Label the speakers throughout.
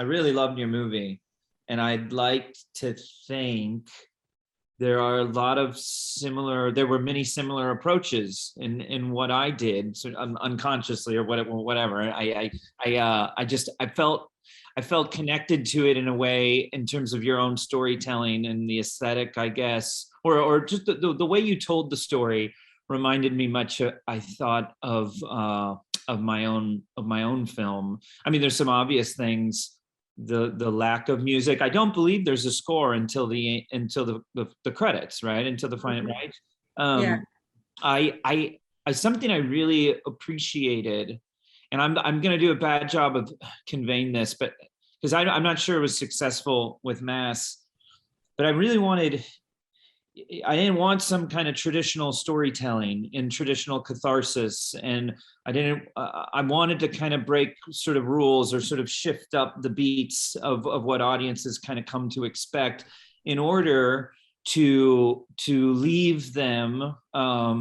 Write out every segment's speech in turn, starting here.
Speaker 1: really loved your movie, and I'd like to think there are a lot of there were many similar approaches in what I did, so unconsciously or whatever. I felt connected to it in a way in terms of your own storytelling and the aesthetic, I guess, or just the way you told the story reminded me much, I thought, of my own film. I mean, there's some obvious things. The lack of music. I don't believe there's a score until the credits, right? Until the final, right?
Speaker 2: Yeah.
Speaker 1: I something I really appreciated, and I'm going to do a bad job of conveying this, but because I'm not sure it was successful with Mass, but I didn't want some kind of traditional storytelling and traditional catharsis, and I wanted to kind of break sort of rules or sort of shift up the beats of what audiences kind of come to expect in order to leave them a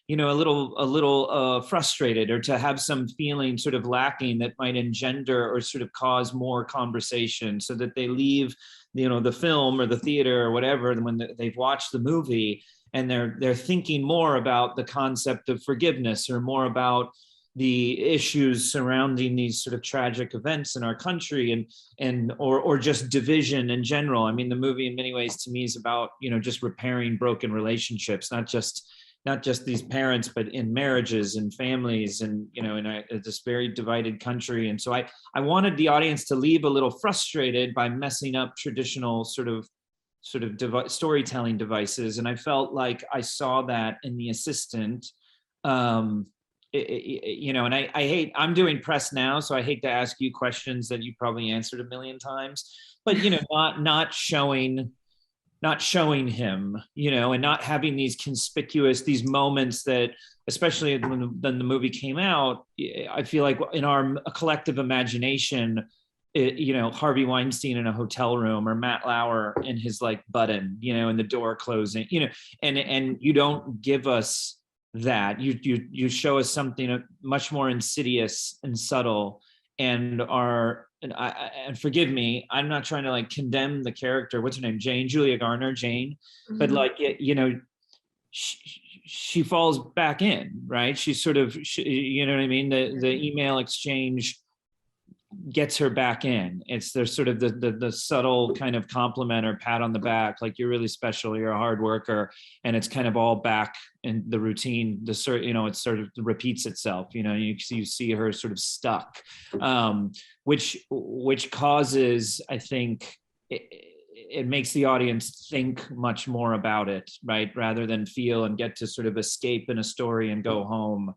Speaker 1: little frustrated, or to have some feeling sort of lacking that might engender or sort of cause more conversation, so that they leave the film or the theater or whatever, and when they've watched the movie and they're thinking more about the concept of forgiveness, or more about the issues surrounding these sort of tragic events in our country, or just division in general. I mean, the movie in many ways to me is about just repairing broken relationships, not just these parents, but in marriages and families, and in this very divided country. And so I wanted the audience to leave a little frustrated by messing up traditional sort of storytelling devices. And I felt like I saw that in The Assistant. And I'm doing press now, so I hate to ask you questions that you probably answered a million times, but not showing him, and not having these conspicuous moments that, especially when the movie came out, I feel like in our collective imagination, Harvey Weinstein in a hotel room, or Matt Lauer in his button, and the door closing, and you don't give us that. You show us something much more insidious and subtle, and forgive me, I'm not trying to condemn the character. What's her name? Julia Garner, Jane. Mm-hmm. But she falls back in, right? She's sort of, you know what I mean? The email exchange gets her back in. There's sort of the subtle kind of compliment or pat on the back, like, you're really special, you're a hard worker, and it's kind of all back in the routine. It sort of repeats itself. You see her sort of stuck, which causes, I think, it makes the audience think much more about it, right? Rather than feel and get to sort of escape in a story and go home.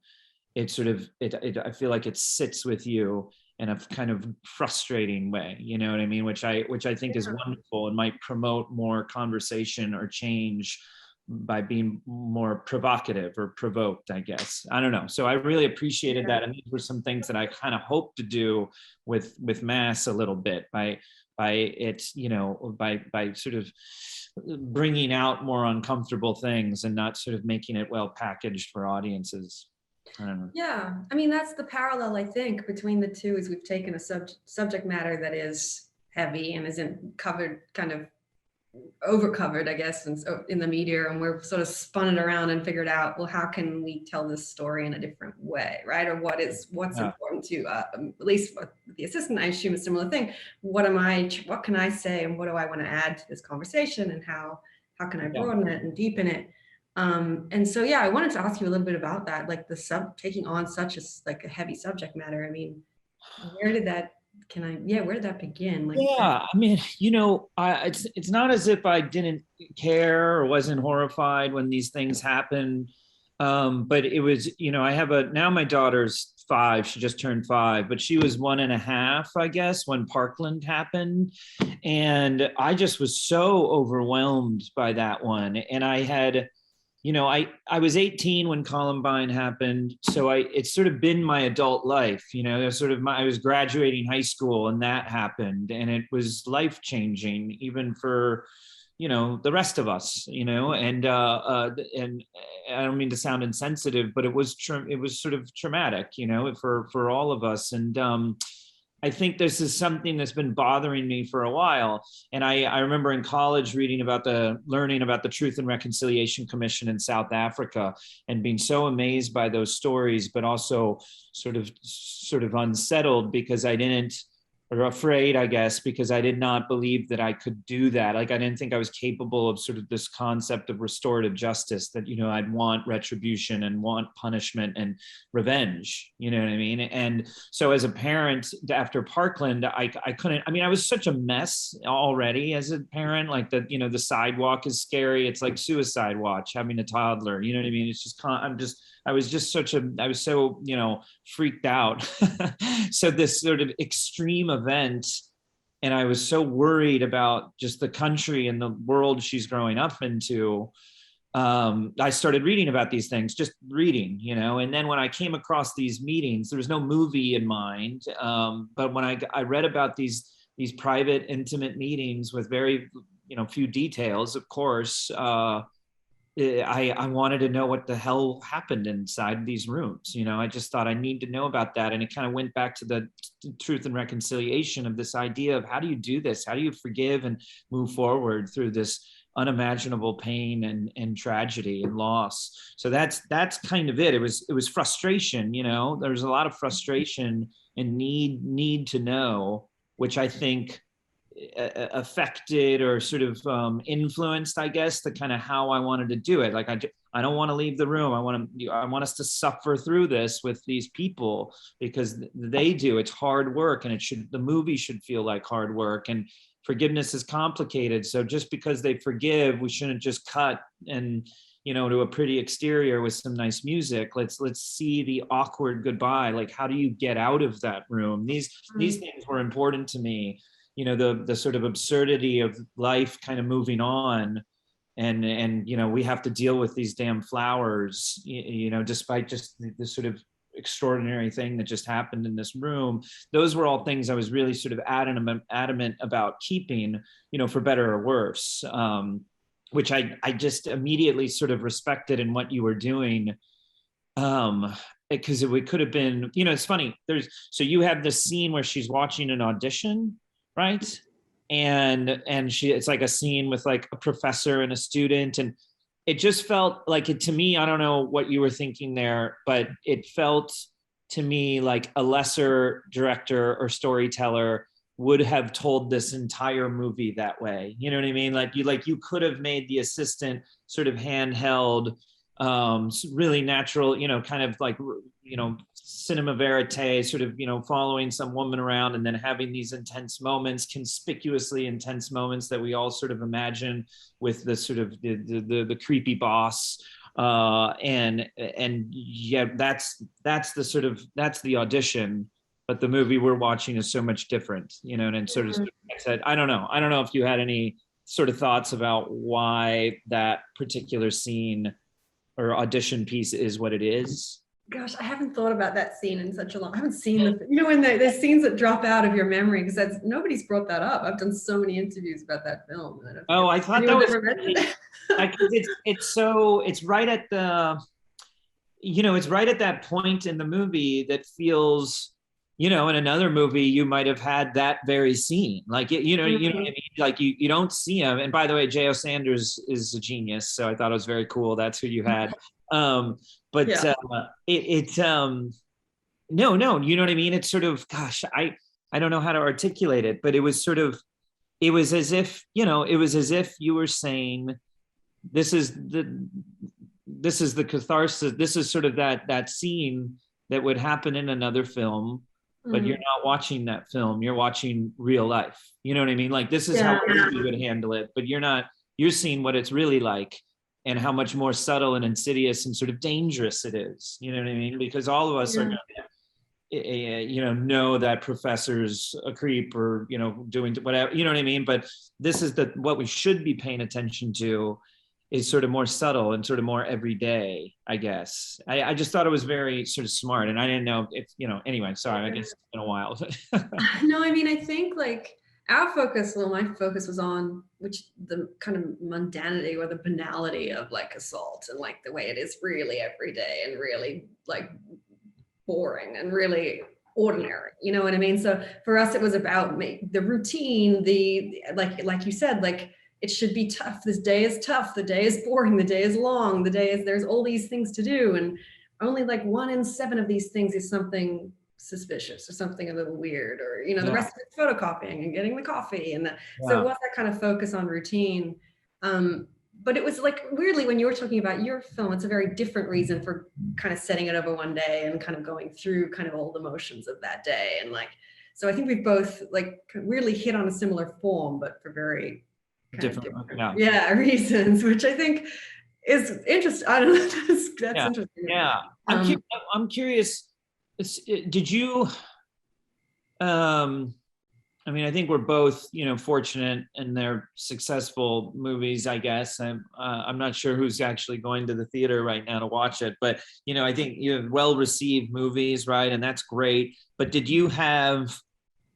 Speaker 1: I feel like it sits with you in a kind of frustrating way, you know what I mean? Which I think is wonderful, and might promote more conversation or change by being more provocative or provoked, I guess. I don't know. So I really appreciated that. And these were some things that I kind of hope to do with Mass a little bit, by sort of bringing out more uncomfortable things and not sort of making it well packaged for audiences. I don't know.
Speaker 2: Yeah, I mean, that's the parallel, I think, between the two, is we've taken a subject matter that is heavy and isn't covered, kind of overcovered, I guess, in the media, and we're sort of spun it around and figured out, well, how can we tell this story in a different way, right? Or what's important to, at least with The Assistant, I assume a similar thing. What can I say, and what do I want to add to this conversation, and how can I broaden it and deepen it? And so, I wanted to ask you a little bit about that, like taking on such a heavy subject matter. I mean, where did that begin?
Speaker 1: I mean, it's not as if I didn't care or wasn't horrified when these things happen. But it was, now my daughter's 5, she just turned 5, but she was 1.5, I guess, when Parkland happened. And I just was so overwhelmed by that one. And I had, I was 18 when Columbine happened. So it's sort of been my adult life, I was graduating high school and that happened, and it was life-changing even for, the rest of us, and I don't mean to sound insensitive, but it was sort of traumatic, for all of us. And, I think this is something that's been bothering me for a while. And I remember in college learning about the Truth and Reconciliation Commission in South Africa and being so amazed by those stories, but also sort of unsettled because I didn't, or afraid, I guess, because I did not believe that I could do that. Like I didn't think I was capable of sort of this concept of restorative justice, that, I'd want retribution and want punishment and revenge, you know what I mean? And so as a parent after Parkland, I couldn't, I was such a mess already as a parent, like the sidewalk is scary. It's like suicide watch, having a toddler, you know what I mean? It's just, I was so, freaked out. So this sort of extreme event, and I was so worried about just the country and the world she's growing up into. I started reading about these things, just reading, and then when I came across these meetings, there was no movie in mind. But when I read about these private, intimate meetings with very, few details, of course, I wanted to know what the hell happened inside these rooms. I just thought I need to know about that. And it kind of went back to the truth and reconciliation of this idea of how do you do this? How do you forgive and move forward through this unimaginable pain and tragedy and loss? So that's kind of it. It was frustration, there was a lot of frustration and need to know, which I think affected or sort of influenced, I guess, the kind of how I wanted to do it. Like I don't want to leave the room. I want us to suffer through this with these people because they do. It's hard work, and the movie should feel like hard work. And forgiveness is complicated. So just because they forgive, we shouldn't just cut and to a pretty exterior with some nice music. Let's see the awkward goodbye. Like, how do you get out of that room? These things were important to me. The sort of absurdity of life kind of moving on, and we have to deal with these damn flowers, despite just the sort of extraordinary thing that just happened in this room. Those were all things I was really sort of adamant about keeping, for better or worse, which I just immediately sort of respected in what you were doing. Because it could have been, it's funny. So you have this scene where she's watching an audition, right? And it's like a scene with like a professor and a student, and it just felt like it to me. I don't know what you were thinking there, but it felt to me like a lesser director or storyteller would have told this entire movie that way. You know what I mean? Like you could have made the assistant sort of handheld, really natural, kind of like, cinema verite, sort of, following some woman around and then having these intense moments, conspicuously intense moments that we all sort of imagine with the sort of the creepy boss. And yeah, that's the audition. But the movie we're watching is so much different, and sort of I said, I don't know if you had any sort of thoughts about why that particular scene or audition piece is what it is.
Speaker 2: Gosh, I haven't thought about that scene in such a long. I haven't seen when there's scenes that drop out of your memory because nobody's brought that up. I've done so many interviews about that film.
Speaker 1: I thought that was it's right at the, it's right at that point in the movie that feels, in another movie you might have had that very scene, like you know what I mean? Like you don't see him. And by the way, J.O. Sanders is a genius, so I thought it was very cool. That's who you had. But yeah. No, you know what I mean? It's sort of, gosh, I don't know how to articulate it, but it was as if you were saying, this is the catharsis. This is sort of that scene that would happen in another film, but you're not watching that film. You're watching real life. You know what I mean? Like this is how we would handle it, but you're seeing what it's really like and how much more subtle and insidious and sort of dangerous it is. You know what I mean? Because all of us are going to, know that professor's a creep or, doing whatever, you know what I mean? But this is what we should be paying attention to is sort of more subtle and sort of more everyday, I guess. I just thought it was very sort of smart, and I didn't know if, anyway, sorry, I guess it's been a while.
Speaker 2: No, I mean, I think like my focus was on the kind of mundanity or the banality of like assault and like the way it is really every day and really like boring and really ordinary, you know what I mean? So for us, it was about the routine, like you said, like it should be tough. This day is tough. The day is boring. The day is long. There's all these things to do. And only like 1 in 7 of these things is something suspicious or something a little weird, or, you know, the
Speaker 1: Yeah.
Speaker 2: rest of it's photocopying and getting the coffee. So
Speaker 1: Yeah.
Speaker 2: it was that kind of focus on routine. But it was like, weirdly, when you were talking about your film, it's a very different reason for kind of setting it over one day and kind of going through kind of all the motions of that day. And like, so I think we've both like really hit on a similar form, but for very
Speaker 1: Different.
Speaker 2: yeah, reasons, which I think is interesting. I don't know. That's
Speaker 1: Yeah.
Speaker 2: interesting.
Speaker 1: Yeah. I'm curious. Did you? I mean, I think we're both, you know, fortunate in their successful movies, I guess. I'm not sure who's actually going to the theater right now to watch it, but, you know, I think you have well-received movies, right? And that's great. But did you have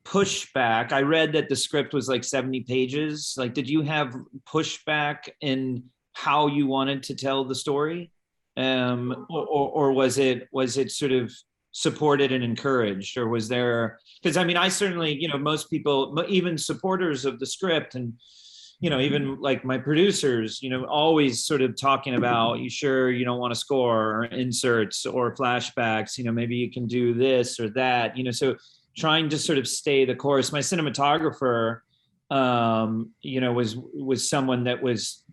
Speaker 1: pushback? I read that the script was like 70 pages. Like, did you have pushback in how you wanted to tell the story? Or was it sort of supported and encouraged, or was there, because I mean, I certainly, you know, most people, even supporters of the script, and, you know, even like my producers, you know, always sort of talking about, you sure you don't want to score or inserts or flashbacks, you know, maybe you can do this or that, you know, so trying to sort of stay the course. My cinematographer, you know, was someone that was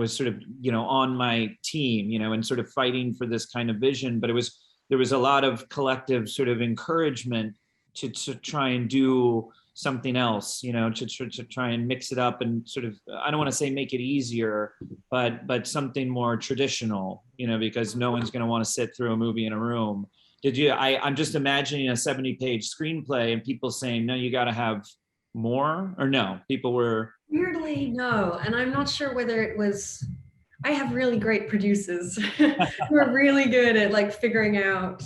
Speaker 1: sort of, you know, on my team, you know, and sort of fighting for this kind of vision, but there was a lot of collective sort of encouragement to try and do something else, you know, to try and mix it up and sort of, I don't want to say make it easier, but something more traditional, you know, because no one's going to want to sit through a movie in a room. I'm just imagining a 70-page screenplay and people saying, no, you got to have more, or no, people were.
Speaker 2: Weirdly, no. And I'm not sure whether it was, I have really great producers who are really good at like figuring out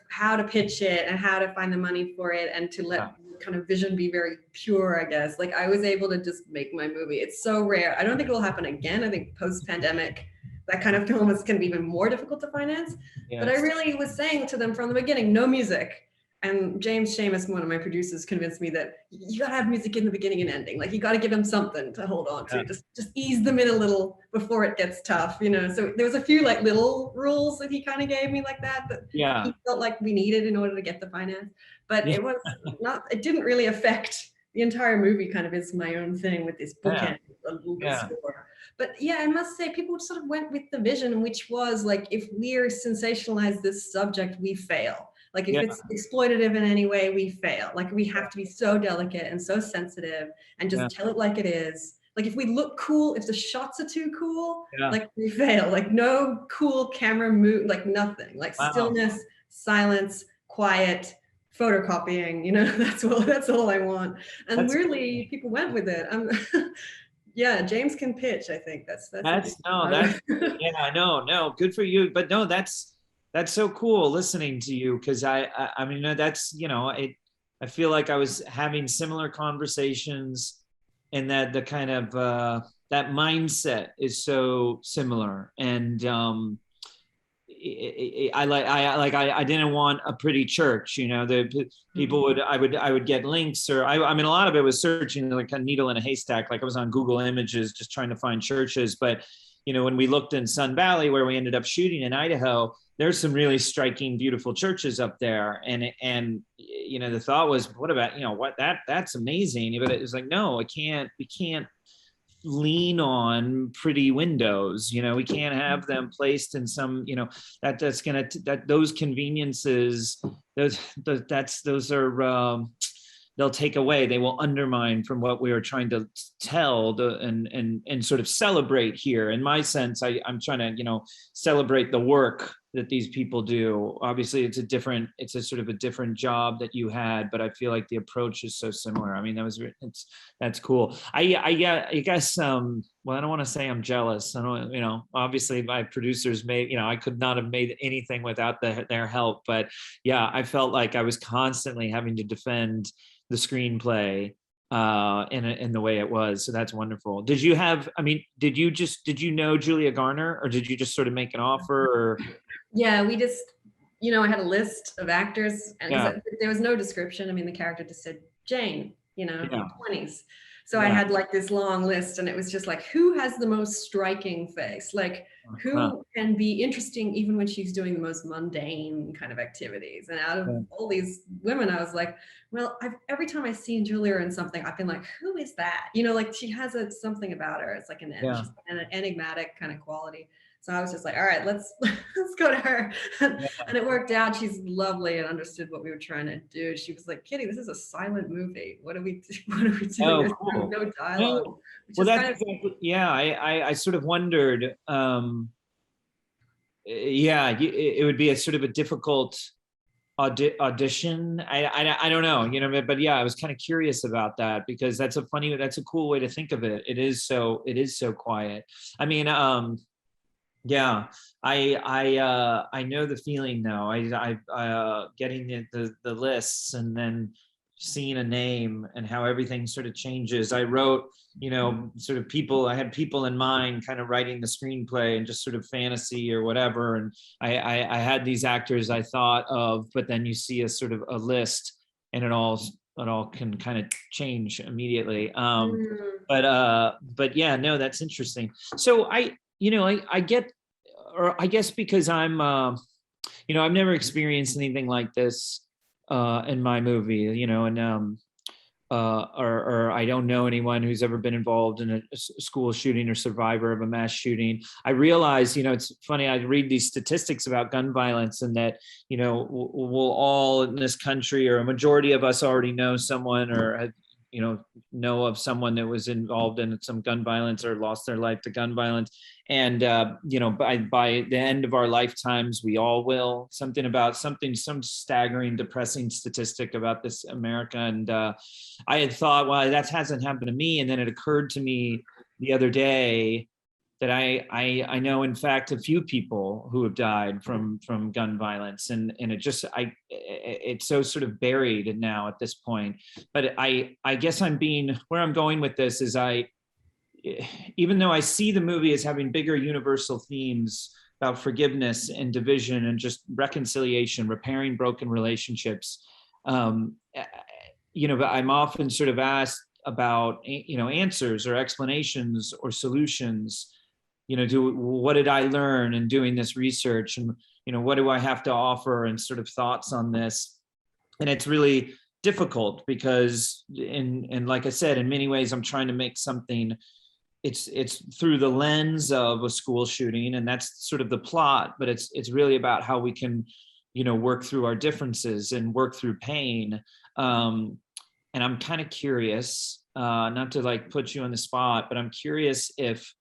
Speaker 2: how to pitch it and how to find the money for it, and to let kind of vision be very pure, I guess. Like I was able to just make my movie. It's so rare. I don't think it will happen again. I think post-pandemic, that kind of film is going to be even more difficult to finance. Yes. But I really was saying to them from the beginning, no music. And James Seamus, one of my producers, convinced me that you gotta have music in the beginning and ending. Like you gotta give them something to hold on to. Yeah. Just ease them in a little before it gets tough, you know. So there was a few like little rules that he kind of gave me like that he felt like we needed in order to get the finance. But it was not. It didn't really affect the entire movie. Kind of is my own thing with this bookend, a little bit score. But yeah, I must say, people sort of went with the vision, which was like, if we're sensationalize this subject, we fail. Like if it's exploitative in any way, we fail. Like we have to be so delicate and so sensitive and just tell it like it is. Like if we look cool, if the shots are too cool, like we fail. Like no cool camera move, like nothing. Like stillness, silence, quiet, photocopying. You know, that's all I want. And weirdly, people went with it. Yeah, James can pitch. I think that's
Speaker 1: no, good for you. But no, that's so cool listening to you, because I mean, that's, you know, I feel like I was having similar conversations, and that the kind of that mindset is so similar. And I didn't want a pretty church, you know. The people I would get links, or I mean, a lot of it was searching like a needle in a haystack. Like I was on Google Images just trying to find churches. But, you know, when we looked in Sun Valley, where we ended up shooting in Idaho, there's some really striking, beautiful churches up there. And you know, the thought was, what about, you know, that's amazing. But it was like, no, we can't lean on pretty windows, you know. We can't have them placed in some, you know, those conveniences, those are they'll take away, they will undermine from what we are trying to tell and sort of celebrate here. In my sense, I'm trying to, you know, celebrate the work that these people do. Obviously it's a sort of a different job that you had, but I feel like the approach is so similar. I mean, that's cool. I guess, well, I don't want to say I'm jealous. I don't, you know, obviously my producers made, you know, I could not have made anything without their help, but yeah, I felt like I was constantly having to defend the screenplay in the way it was. So that's wonderful. Did you know Julia Garner, or did you just sort of make an offer? Or?
Speaker 2: Yeah, I had a list of actors, and
Speaker 1: Yeah.
Speaker 2: because there was no description. I mean, the character just said Jane,
Speaker 1: Yeah.
Speaker 2: 20s. So I
Speaker 1: Yeah.
Speaker 2: had like this long list, and it was just like, who has the most striking face? Like,
Speaker 1: Huh.
Speaker 2: who can be interesting even when she's doing the most mundane kind of activities? And out of
Speaker 1: Yeah.
Speaker 2: all these women, I was like, well, every time I've seen Julia in something, I've been like, who is that? Like she has something about her. It's like
Speaker 1: Yeah.
Speaker 2: she's an enigmatic kind of quality. So I was just like, all right, let's let's go to her. And it worked out. She's lovely and understood what we were trying to do. She was like, Kitty, this is a silent movie. What are we doing?
Speaker 1: Oh,
Speaker 2: There's
Speaker 1: cool.
Speaker 2: no dialogue,
Speaker 1: No,
Speaker 2: which
Speaker 1: well,
Speaker 2: is
Speaker 1: that's
Speaker 2: kind of
Speaker 1: exactly, yeah. I sort of wondered, yeah, it would be a sort of a difficult audition. I don't know, but yeah, I was kind of curious about that because that's a cool way to think of it. It is so quiet. I mean, yeah, I know the feeling though. Getting the lists and then seeing a name and how everything sort of changes. I wrote, sort of I had people in mind kind of writing the screenplay and just sort of fantasy or whatever. And I had these actors I thought of, but then you see a sort of a list and it all can kind of change immediately. But yeah, no, that's interesting. So I get, or I guess because I've never experienced anything like this in my movie, and or I don't know anyone who's ever been involved in a school shooting or survivor of a mass shooting. I realize, it's funny, I read these statistics about gun violence and that, we'll all in this country, or a majority of us already know someone or have, know of someone that was involved in some gun violence or lost their life to gun violence. And, by the end of our lifetimes, we all will. Some staggering, depressing statistic about this America. And I had thought, well, that hasn't happened to me. And then it occurred to me the other day that I know, in fact, a few people who have died from gun violence, and it's so sort of buried now at this point. But I guess where I'm going with this is even though I see the movie as having bigger universal themes about forgiveness and division and just reconciliation, repairing broken relationships, but I'm often sort of asked about answers or explanations or solutions. What did I learn in doing this research, and what do I have to offer, and sort of thoughts on this. And it's really difficult because and like I said, in many ways I'm trying to make something, it's through the lens of a school shooting, and that's sort of the plot, but it's really about how we can work through our differences and work through pain. And I'm kind of curious, not to like put you on the spot, but I'm curious if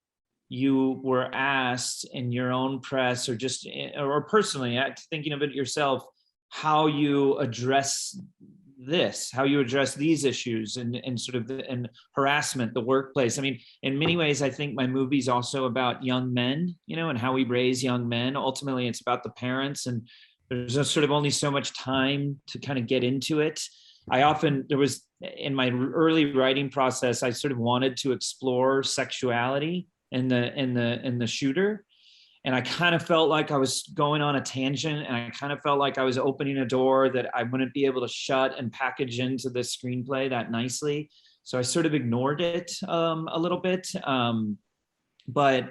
Speaker 1: you were asked in your own press or just or personally thinking of it yourself, how you address how you address these issues and sort of and harassment, the workplace. I mean, in many ways, I think my movie's also about young men, and how we raise young men. Ultimately, it's about the parents, and there's just sort of only so much time to kind of get into it. There was in my early writing process, I sort of wanted to explore sexuality in the shooter, and I kind of felt like I was going on a tangent, and I kind of felt like I was opening a door that I wouldn't be able to shut and package into the screenplay that nicely. So I sort of ignored it a little bit. But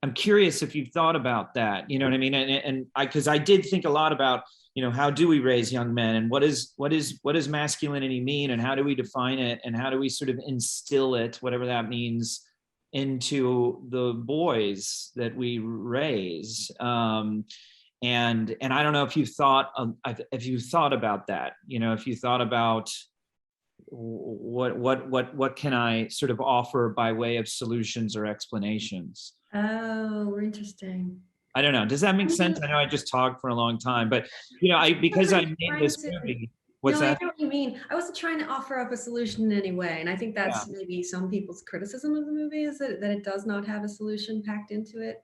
Speaker 1: I'm curious if you've thought about that, you know what I mean? And because I did think a lot about, how do we raise young men, and what does masculinity mean, and how do we define it, and how do we sort of instill it, whatever that means, into the boys that we raise. And I don't know if you've thought about that, if you thought about what can I sort of offer by way of solutions or explanations.
Speaker 2: Oh, interesting.
Speaker 1: I don't know. Does that make sense? I know I just talked for a long time, but because I made this movie. What's
Speaker 2: No, I
Speaker 1: that?
Speaker 2: know what you mean. I wasn't trying to offer up a solution in any way. And I think
Speaker 1: Yeah.
Speaker 2: that's maybe some people's criticism of the movie, is that it does not have a solution packed into it,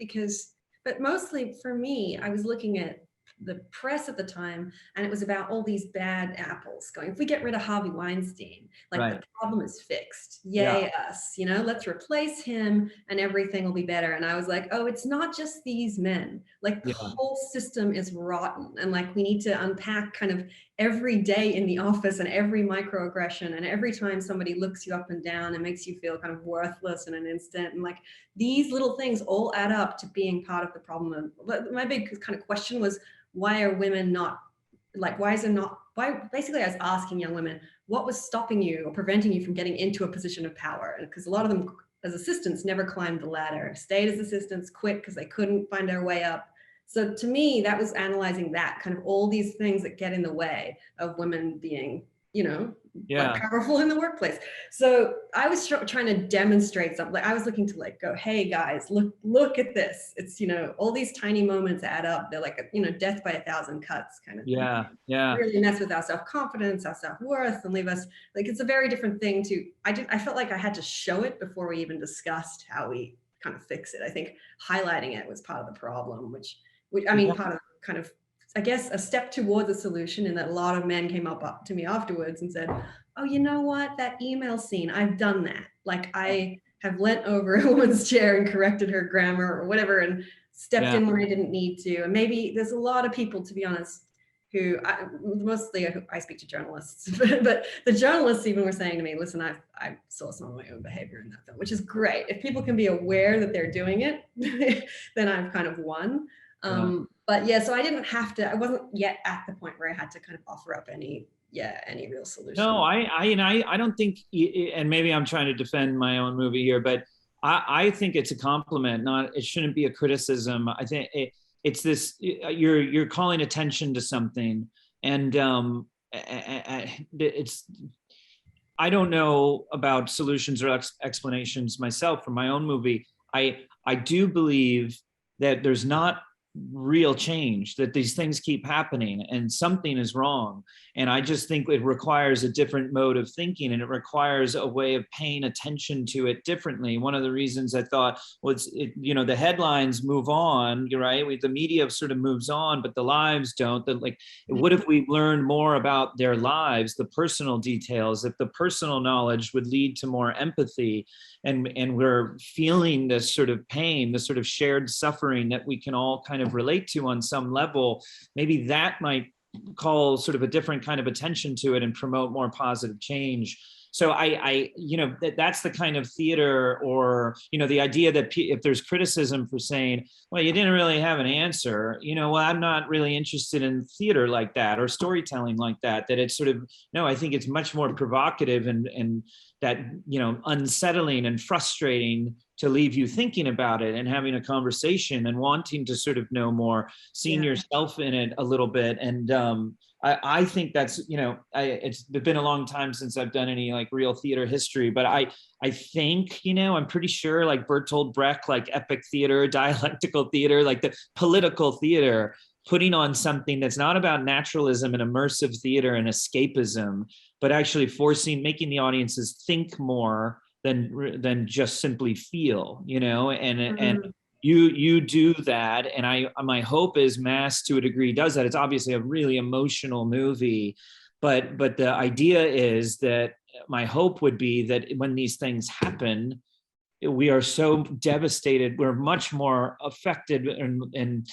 Speaker 2: but mostly for me, I was looking at the press at the time, and it was about all these bad apples going, if we get rid of Harvey Weinstein, like
Speaker 1: Right.
Speaker 2: the problem is fixed.
Speaker 1: Yeah.
Speaker 2: Yay us, you know, let's replace him and everything will be better. And I was like, oh, it's not just these men. Like the
Speaker 1: Yeah.
Speaker 2: whole system is rotten. And like we need to unpack kind of every day in the office and every microaggression and every time somebody looks you up and down and makes you feel kind of worthless in an instant. And like these little things all add up to being part of the problem. But my big kind of question was, why are women not, like, why is it not, why, basically I was asking young women, what was stopping you or preventing you from getting into a position of power? Because a lot of them as assistants never climbed the ladder, stayed as assistants, quit because they couldn't find their way up. So to me, that was analyzing that kind of all these things that get in the way of women being, you know, like powerful in the workplace. So I was trying to demonstrate something. Like I was looking to like go, hey guys, look at this. It's, you know, all these tiny moments add up. They're like, you know, death by 1,000 cuts kind of thing.
Speaker 1: Yeah.
Speaker 2: Really mess with our self-confidence, our self-worth, and leave us like, it's a very different thing to, I felt like I had to show it before we even discussed how we kind of fix it. I think highlighting it was part of the problem, which I mean, part of kind of, I guess, a step towards a solution, in that a lot of men came up to me afterwards and said, oh, you know what, that email scene, I've done that. Like I have leant over a woman's chair and corrected her grammar or whatever and stepped in when I didn't need to. And maybe there's a lot of people, to be honest, who mostly I speak to journalists, but the journalists even were saying to me, listen, I saw some of my own behavior in that film, which is great. If people can be aware that they're doing it, then I've kind of won. But yeah, so I didn't have to, I wasn't yet at the point where I had to kind of offer up any real solution.
Speaker 1: No, I don't think, and maybe I'm trying to defend my own movie here, but I think it's a compliment, not, it shouldn't be a criticism. I think it's this, you're calling attention to something, and it's, I don't know about solutions or explanations myself for my own movie. I do believe that there's not real change, that these things keep happening and something is wrong. And I just think it requires a different mode of thinking, and it requires a way of paying attention to it differently. One of the reasons I thought was, you know, the headlines move on, you're right, the media sort of moves on, but the lives don't. Like, what if we learned more about their lives, the personal details, if the personal knowledge would lead to more empathy, and we're feeling this sort of pain, this sort of shared suffering that we can all kind of relate to on some level, maybe that might call sort of a different kind of attention to it and promote more positive change. So I you know, that's the kind of theater, or, you know, the idea that if there's criticism for saying, well, you didn't really have an answer, you know, well, I'm not really interested in theater like that or storytelling like that, that it's sort of, no, I think it's much more provocative and that, you know, unsettling and frustrating to leave you thinking about it and having a conversation and wanting to sort of know more, seeing yourself in it a little bit. And I think that's, you know, it's been a long time since I've done any like real theater history, but I think, you know, I'm pretty sure like Bertolt Brecht, like epic theater, dialectical theater, like the political theater, putting on something that's not about naturalism and immersive theater and escapism, but actually making the audiences think more than just simply feel, you know, and you do that. And my hope is Mass to a degree does that. It's obviously a really emotional movie, but the idea is that my hope would be that when these things happen, we are so devastated, we're much more affected and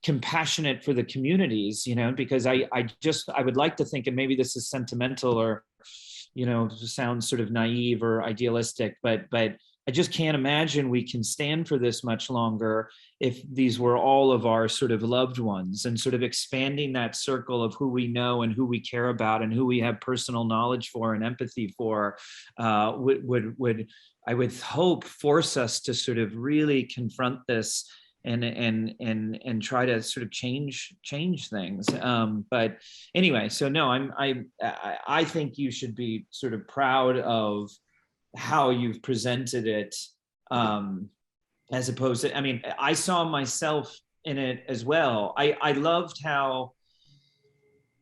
Speaker 1: compassionate for the communities, you know, because I would like to think, and maybe this is sentimental or, you know, sounds sort of naive or idealistic, but I just can't imagine we can stand for this much longer if these were all of our sort of loved ones, and sort of expanding that circle of who we know and who we care about and who we have personal knowledge for and empathy for would I would hope force us to sort of really confront this and try to sort of change things. But anyway, so no, I think you should be sort of proud of how you've presented it, as opposed to, I mean, I saw myself in it as well. I loved how,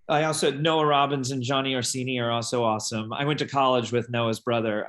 Speaker 1: I also, Noah Robbins and Johnny Orsini are also awesome. I went to college with Noah's brother.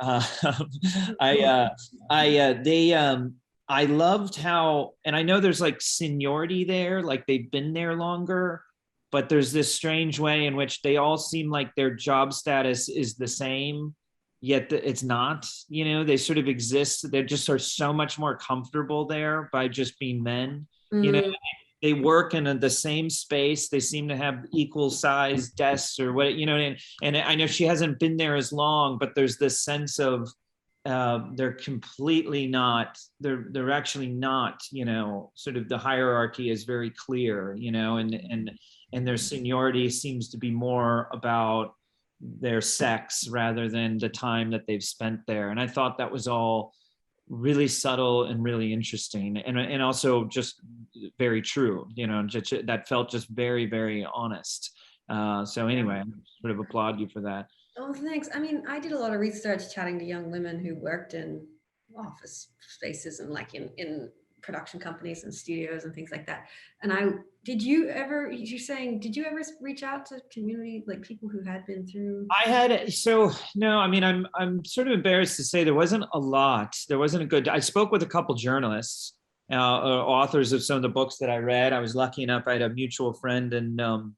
Speaker 1: I loved how, and I know there's like seniority there, like they've been there longer, but there's this strange way in which they all seem like their job status is the same, yet it's not. They sort of exist. They just are so much more comfortable there by just being men. You know,
Speaker 2: Mm,
Speaker 1: they work in the same space. They seem to have equal size desks or what, and I know she hasn't been there as long, but there's this sense of they're completely not, they're actually not, sort of the hierarchy is very clear, and their seniority seems to be more about their sex rather than the time that they've spent there. And I thought that was all really subtle and really interesting, and also just very true, that felt just very, very honest. So
Speaker 2: yeah.
Speaker 1: anyway, I sort of applaud you for that.
Speaker 2: Oh, thanks. I mean, I did a lot of research chatting to young women who worked in office spaces and like in production companies and studios and things like that. And did you ever, you're saying, did you ever reach out to community, like people who had been through?
Speaker 1: I had, so no, I mean, I'm sort of embarrassed to say there wasn't a lot. There wasn't a good. I spoke with a couple journalists, authors of some of the books that I read. I was lucky enough. I had a mutual friend and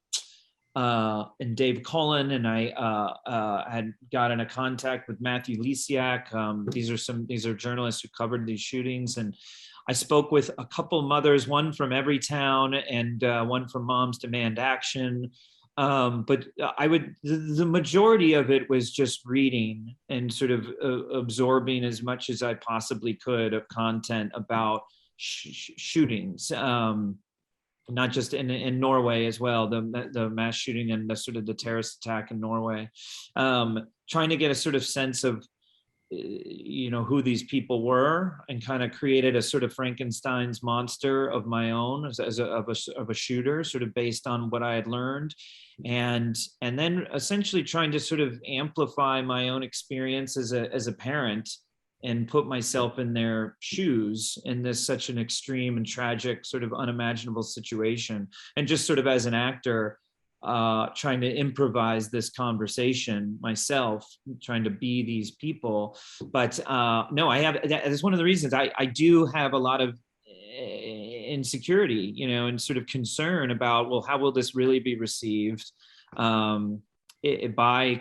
Speaker 1: Dave Cullen, and I had gotten a contact with Matthew Lisiak. These are journalists who covered these shootings, and I spoke with a couple mothers, one from Everytown and one from Moms Demand Action. But the majority of it was just reading and sort of absorbing as much as I possibly could of content about shootings. Not just in Norway as well, the mass shooting and the sort of the terrorist attack in Norway, trying to get a sort of sense of who these people were, and kind of created a sort of Frankenstein's monster of my own of a shooter, sort of based on what I had learned, and then essentially trying to sort of amplify my own experience as a parent and put myself in their shoes in this such an extreme and tragic, sort of unimaginable situation, and just sort of as an actor, trying to improvise this conversation myself, trying to be these people. But no, I have, that's one of the reasons I do have a lot of insecurity, and sort of concern about, well, how will this really be received by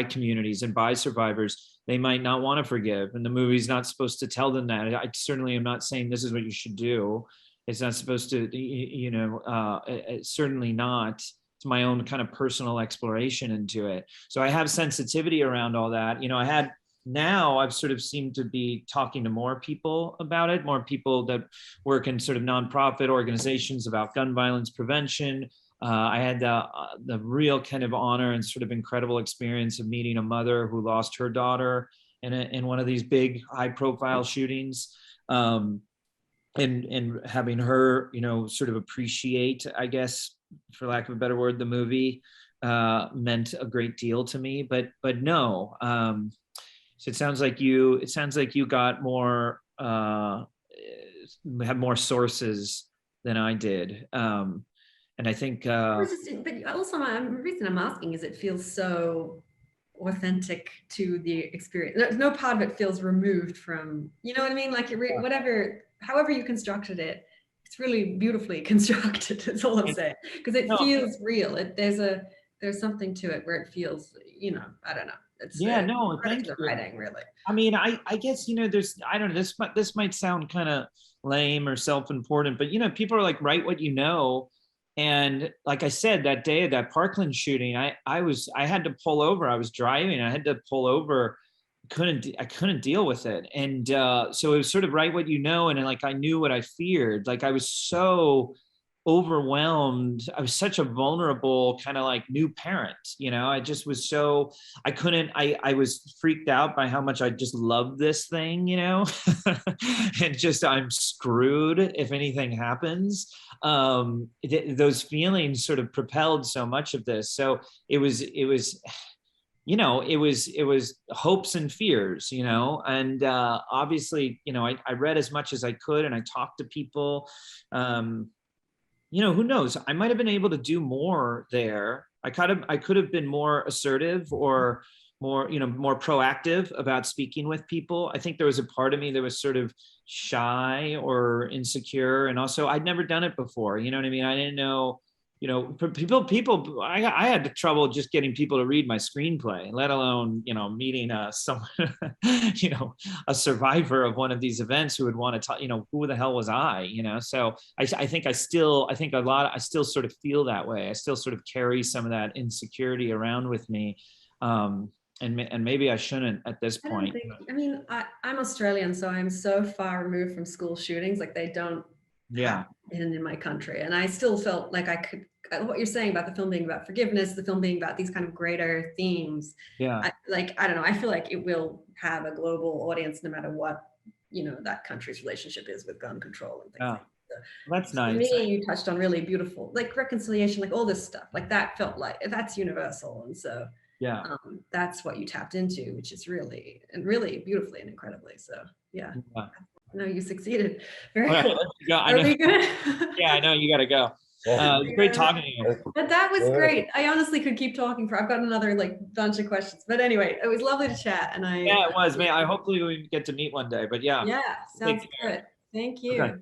Speaker 1: communities and by survivors? They might not want to forgive, and the movie's not supposed to tell them that. I certainly am not saying this is what you should do. It's not supposed to, it's certainly not. It's my own kind of personal exploration into it. So I have sensitivity around all that. I've sort of seemed to be talking to more people about it, more people that work in sort of nonprofit organizations about gun violence prevention. I had the real kind of honor and sort of incredible experience of meeting a mother who lost her daughter in one of these big high profile shootings. And having her, sort of appreciate, I guess, for lack of a better word, the movie meant a great deal to me. But no, so it sounds like you got more, have more sources than I did. And I think,
Speaker 2: but also the reason I'm asking is it feels so authentic to the experience. No part of it feels removed from, you know what I mean? Like whatever, however you constructed it, it's really beautifully constructed. That's all I'm saying, because it feels real. There's something to it where it feels, I don't know. It's
Speaker 1: no, thank you.
Speaker 2: Writing, really.
Speaker 1: I mean, I guess, there's, I don't know, this might sound kind of lame or self-important, but people are like, write what you know. And like I said, that day of that Parkland shooting, I had to pull over. I was driving. I had to pull over. I couldn't deal with it. And so it was sort of write what you know. And like, I knew what I feared. Like, I was so overwhelmed. I was such a vulnerable kind of like new parent. I just was so, I was freaked out by how much I just love this thing, and just, I'm screwed if anything happens. Those feelings sort of propelled so much of this. So it was hopes and fears, and obviously, I read as much as I could, and I talked to people. Who knows? I might have been able to do more there. I could have been more assertive, or more, more proactive about speaking with people. I think there was a part of me that was sort of shy or insecure. And also I'd never done it before. You know what I mean? I didn't know, I had trouble just getting people to read my screenplay, let alone, meeting someone, a survivor of one of these events who would want to talk, who the hell was I, So I think I still sort of feel that way. I still sort of carry some of that insecurity around with me. And maybe I shouldn't at this point.
Speaker 2: I'm Australian, so I'm so far removed from school shootings. Like they don't
Speaker 1: Yeah.
Speaker 2: happen in my country. And I still felt like I could, what you're saying about the film being about forgiveness, the film being about these kind of greater themes.
Speaker 1: Yeah.
Speaker 2: I don't know, I feel like it will have a global audience no matter what, that country's relationship is with gun control and things like that.
Speaker 1: That's nice.
Speaker 2: For me, you touched on really beautiful, like reconciliation, like all this stuff, like that felt like that's universal. And so
Speaker 1: yeah,
Speaker 2: that's what you tapped into, which is really beautifully and incredibly. So yeah. No, you succeeded. Very cool. Are we good?
Speaker 1: Yeah, I know you got to go. Great talking to you.
Speaker 2: But that was great. I honestly could keep talking for. I've got another bunch of questions. But anyway, it was lovely to chat. And
Speaker 1: it was. Man, hopefully we get to meet one day. But yeah.
Speaker 2: Yeah, sounds good. Thank you.
Speaker 1: Okay.